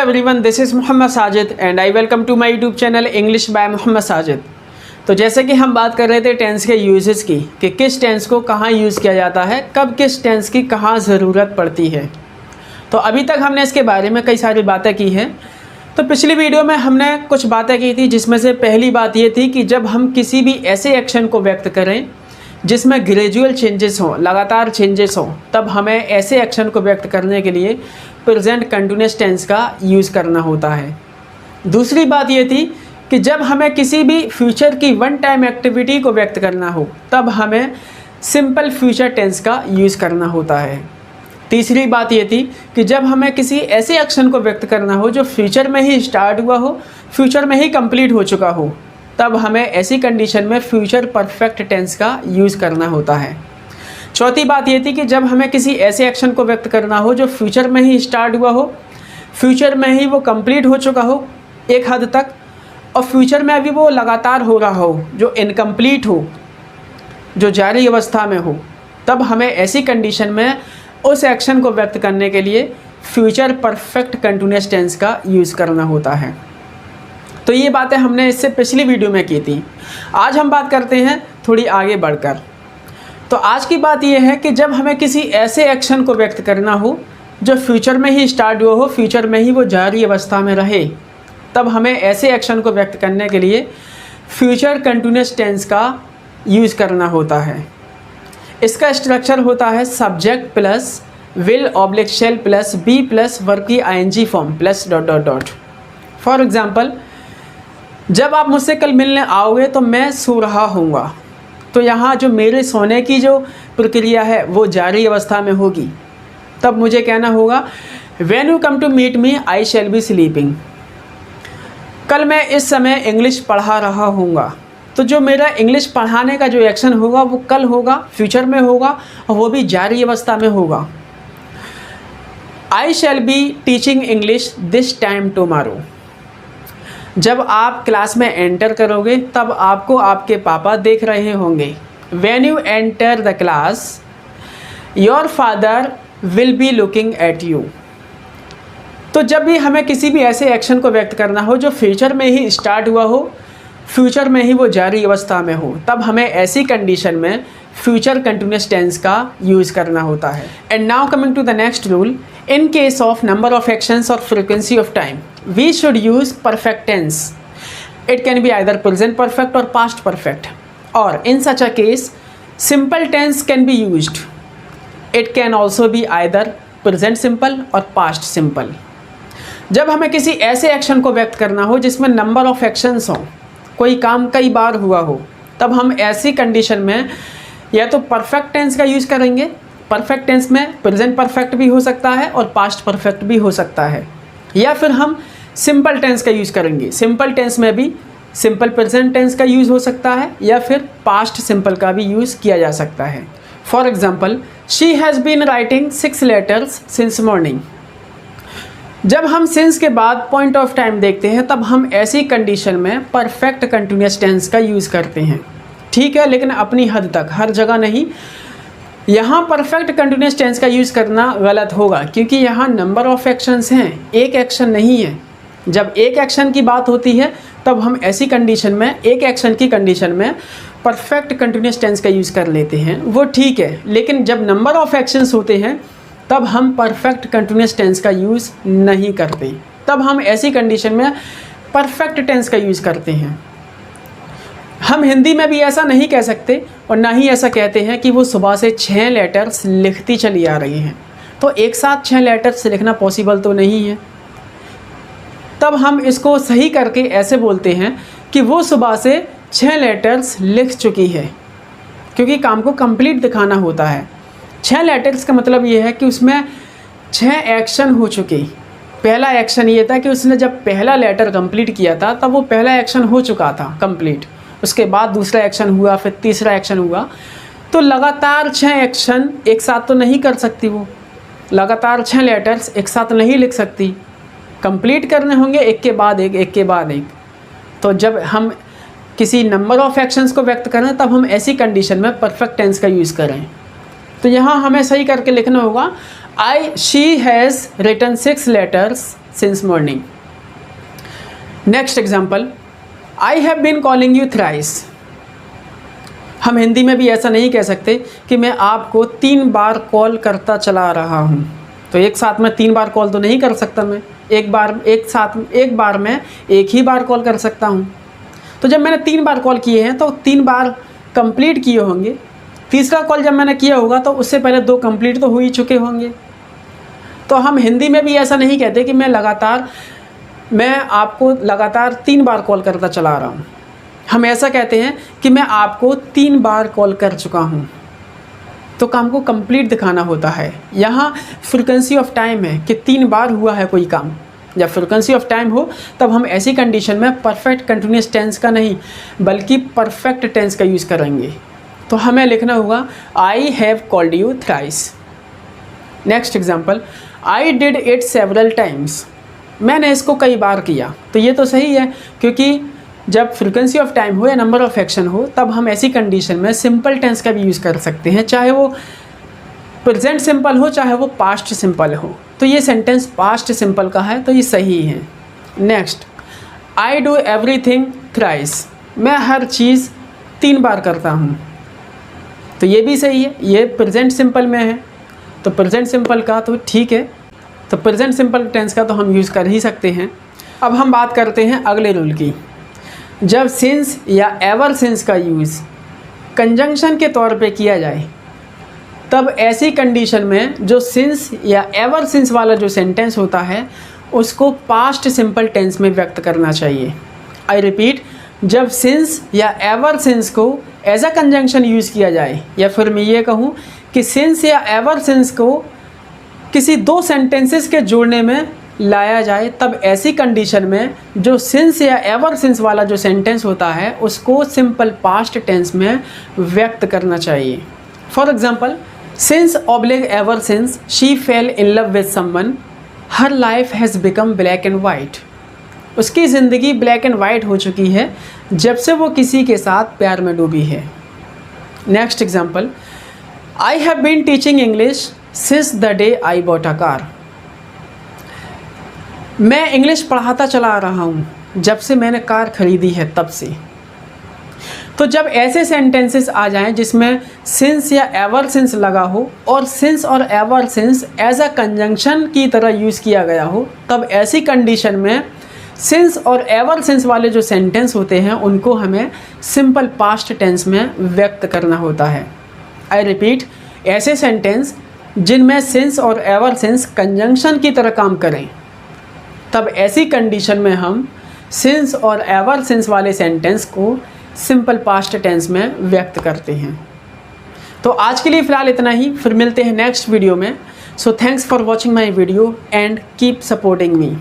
Everyone, this is Mohammad Sajid and I welcome to my YouTube channel English by Mohammad Sajid. तो जैसे कि हम बात कर रहे थे टेंस के यूजेस की कि किस टेंस को कहाँ यूज़ किया जाता है, कब किस टेंस की कहाँ ज़रूरत पड़ती है। तो अभी तक हमने इसके बारे में कई सारी बातें की हैं। तो पिछली वीडियो में हमने कुछ बातें की थी, जिसमें से पहली बात ये थी कि जब हम किसी भी ऐसे एक्शन को व्यक्त करें जिसमें ग्रेजुअल चेंजेस हों, लगातार चेंजेस हों, तब हमें ऐसे एक्शन को व्यक्त करने के लिए प्रेजेंट कंटिन्यूअस टेंस का यूज़ करना होता है। दूसरी बात ये थी कि जब हमें किसी भी फ्यूचर की वन टाइम एक्टिविटी को व्यक्त करना हो तब हमें सिंपल फ्यूचर टेंस का यूज़ करना होता है। तीसरी बात ये थी कि जब हमें किसी ऐसे एक्शन को व्यक्त करना हो जो फ्यूचर में ही स्टार्ट हुआ हो, फ्यूचर में ही कंप्लीट हो चुका हो, तब हमें ऐसी कंडीशन में फ्यूचर परफेक्ट टेंस का यूज़ करना होता है। चौथी बात ये थी कि जब हमें किसी ऐसे एक्शन को व्यक्त करना हो जो फ्यूचर में ही स्टार्ट हुआ हो, फ्यूचर में ही वो कंप्लीट हो चुका हो एक हद तक, और फ्यूचर में अभी वो लगातार हो रहा हो, जो इनकम्प्लीट हो, जो जारी अवस्था में हो, तब हमें ऐसी कंडीशन में उस एक्शन को व्यक्त करने के लिए फ्यूचर परफेक्ट कंटिन्यूअस टेंस का यूज़ करना होता है। तो ये बातें हमने इससे पिछली वीडियो में की थी। आज हम बात करते हैं थोड़ी आगे बढ़कर। तो आज की बात यह है कि जब हमें किसी ऐसे एक्शन को व्यक्त करना हो जो फ्यूचर में ही स्टार्ट हुआ हो, फ्यूचर में ही वो जारी अवस्था में रहे, तब हमें ऐसे एक्शन को व्यक्त करने के लिए फ्यूचर कंटिन्यूअस टेंस का यूज़ करना होता है। इसका स्ट्रक्चर होता है subject plus will oblique shall plus be plus verb की ING form plus dot dot dot. For example, जब आप मुझसे कल मिलने आओगे तो मैं सो रहा हूँगा, तो यहाँ जो मेरे सोने की जो प्रक्रिया है वो जारी अवस्था में होगी। तब मुझे कहना होगा when you come to meet me I shall be sleeping. कल मैं इस समय इंग्लिश पढ़ा रहा हूँगा, तो जो मेरा इंग्लिश पढ़ाने का जो एक्शन होगा वो कल होगा, फ्यूचर में होगा, और वो भी जारी अवस्था में होगा। I shall be teaching English this time tomorrow. जब आप क्लास में एंटर करोगे तब आपको आपके पापा देख रहे होंगे। When you enter the class your father will be looking at you. तो जब भी हमें किसी भी ऐसे एक्शन को व्यक्त करना हो जो फ्यूचर में ही स्टार्ट हुआ हो, फ्यूचर में ही वो जारी अवस्था में हो, तब हमें ऐसी कंडीशन में फ्यूचर कंटिन्यूअस टेंस का यूज़ करना होता है। And now coming to the next rule, in case of number of actions or frequency of time, we should use perfect tense. It can be either present perfect or past perfect, or in such a case simple tense can be used. It can also be either present simple or past simple. जब हमें किसी ऐसे action को व्यक्त करना हो जिसमें number of actions हो, कोई काम कई बार हुआ हो, तब हम ऐसी कंडीशन में या तो परफेक्ट टेंस का यूज़ करेंगे। परफेक्ट टेंस में प्रेजेंट परफेक्ट भी हो सकता है और पास्ट परफेक्ट भी हो सकता है, या फिर हम सिंपल टेंस का यूज़ करेंगे। सिंपल टेंस में भी सिंपल प्रेजेंट टेंस का यूज़ हो सकता है या फिर पास्ट सिंपल का भी यूज़ किया जा सकता है। For example, she has been writing 6 letters since morning. जब हम सिंस के बाद पॉइंट ऑफ टाइम देखते हैं तब हम ऐसी कंडीशन में परफेक्ट कंटिन्यूअस टेंस का यूज़ करते हैं। ठीक है, लेकिन अपनी हद तक, हर जगह नहीं। यहाँ परफेक्ट कंटिन्यूअस टेंस का यूज़ करना गलत होगा क्योंकि यहाँ नंबर ऑफ एक्शंस हैं, एक एक्शन नहीं है। जब एक एक्शन की बात होती है तब हम ऐसी कंडीशन में, एक एक्शन की कंडीशन में परफेक्ट कंटिन्यूअस टेंस का यूज़ कर लेते हैं, वो ठीक है। लेकिन जब नंबर ऑफ एक्शंस होते हैं तब हम परफेक्ट कंटिन्यूअस टेंस का यूज़ नहीं करते। तब हम ऐसी कंडीशन में परफेक्ट टेंस का यूज़ करते हैं। हम हिंदी में भी ऐसा नहीं कह सकते और ना ही ऐसा कहते हैं कि वो सुबह से 6 लेटर्स लिखती चली आ रही हैं, तो एक साथ 6 लेटर्स लिखना पॉसिबल तो नहीं है। तब हम इसको सही करके ऐसे बोलते हैं कि वो सुबह से 6 लेटर्स लिख चुकी है, क्योंकि काम को कंप्लीट दिखाना होता है। 6 लेटर्स का मतलब ये है कि उसमें 6 एक्शन हो चुके। पहला एक्शन ये था कि उसने जब पहला लेटर कंप्लीट किया था तब वो पहला एक्शन हो चुका था कंप्लीट। उसके बाद दूसरा एक्शन हुआ, फिर तीसरा एक्शन हुआ। तो लगातार 6 एक्शन एक साथ तो नहीं कर सकती वो, लगातार 6 लेटर्स एक साथ नहीं लिख सकती, कंप्लीट करने होंगे एक के बाद एक, एक के बाद एक। तो जब हम किसी नंबर ऑफ एक्शंस को व्यक्त करें तब हम ऐसी कंडीशन में परफेक्ट टेंस का यूज़ करें। तो यहाँ हमें सही करके लिखना होगा she has written 6 letters since morning. Next example, I have been calling you thrice. हम हिंदी में भी ऐसा नहीं कह सकते कि मैं आपको 3 बार कॉल करता चला रहा हूँ। तो एक साथ में 3 बार कॉल तो नहीं कर सकता मैं, एक बार में एक ही बार कॉल कर सकता हूँ। तो जब मैंने 3 बार कॉल किए हैं तो 3 बार कंप्लीट किए होंगे। तीसरा कॉल जब मैंने किया होगा तो उससे पहले 2 कंप्लीट तो हो ही चुके होंगे। तो हम हिंदी में भी ऐसा नहीं कहते कि मैं आपको लगातार 3 बार कॉल करता चला रहा हूँ। हम ऐसा कहते हैं कि मैं आपको 3 बार कॉल कर चुका हूँ। तो काम को कंप्लीट दिखाना होता है। यहाँ फ्रीक्वेंसी ऑफ टाइम है कि 3 बार हुआ है कोई काम। जब फ्रीक्वेंसी ऑफ टाइम हो तब हम ऐसी कंडीशन में परफेक्ट कंटिन्यूस टेंस का नहीं बल्कि परफेक्ट टेंस का यूज़ करेंगे। तो हमें लिखना होगा I have called you thrice. Next example, I did it several times. मैंने इसको कई बार किया। तो ये तो सही है, क्योंकि जब फ्रीक्वेंसी ऑफ टाइम हो या नंबर ऑफ एक्शन हो तब हम ऐसी कंडीशन में सिंपल टेंस का भी यूज़ कर सकते हैं, चाहे वो प्रेजेंट सिंपल हो चाहे वो पास्ट सिंपल हो। तो ये सेंटेंस पास्ट सिंपल का है, तो ये सही है। Next, I do everything thrice. मैं हर चीज़ 3 बार करता हूँ। तो ये भी सही है, ये प्रेजेंट सिंपल में है। तो प्रेजेंट सिंपल का तो ठीक है, तो प्रेजेंट सिंपल टेंस का तो हम यूज़ कर ही सकते हैं। अब हम बात करते हैं अगले रूल की। जब सिंस या एवर सिंस का यूज़ कंजंक्शन के तौर पे किया जाए तब ऐसी कंडीशन में जो सिंस या एवर सिंस वाला जो सेंटेंस होता है उसको पास्ट सिंपल टेंस में व्यक्त करना चाहिए। आई रिपीट, जब सिंस या एवर सिंस को एज अ कंजंक्शन यूज़ किया जाए, या फिर मैं ये कहूँ कि सिंस या एवर सिंस को किसी 2 सेंटेंसेस के जोड़ने में लाया जाए, तब ऐसी कंडीशन में जो सिंस या एवर सिंस वाला जो सेंटेंस होता है उसको सिंपल पास्ट टेंस में व्यक्त करना चाहिए। For example, since oblique ever since she fail in love with someone her life has become black and white. उसकी ज़िंदगी ब्लैक एंड वाइट हो चुकी है जब से वो किसी के साथ प्यार में डूबी है। Next example, I have been teaching English since the day I bought a car. मैं इंग्लिश पढ़ाता चला रहा हूँ जब से मैंने कार खरीदी है तब से। तो जब ऐसे सेंटेंसेस आ जाएं जिसमें सिंस या एवर सिंस लगा हो और सिंस और ever since as a conjunction की तरह यूज़ किया गया हो, तब ऐसी कंडीशन में सिंस और एवर सिंस वाले जो सेंटेंस होते हैं उनको हमें सिंपल पास्ट टेंस में व्यक्त करना होता है। आई रिपीट, ऐसे सेंटेंस जिनमें सिंस और एवर सिंस कंजंक्शन की तरह काम करें, तब ऐसी कंडीशन में हम सिंस और एवर सिंस वाले सेंटेंस को सिंपल पास्ट टेंस में व्यक्त करते हैं। तो आज के लिए फ़िलहाल इतना ही, फिर मिलते हैं नेक्स्ट वीडियो में। So thanks for watching my video and keep supporting me.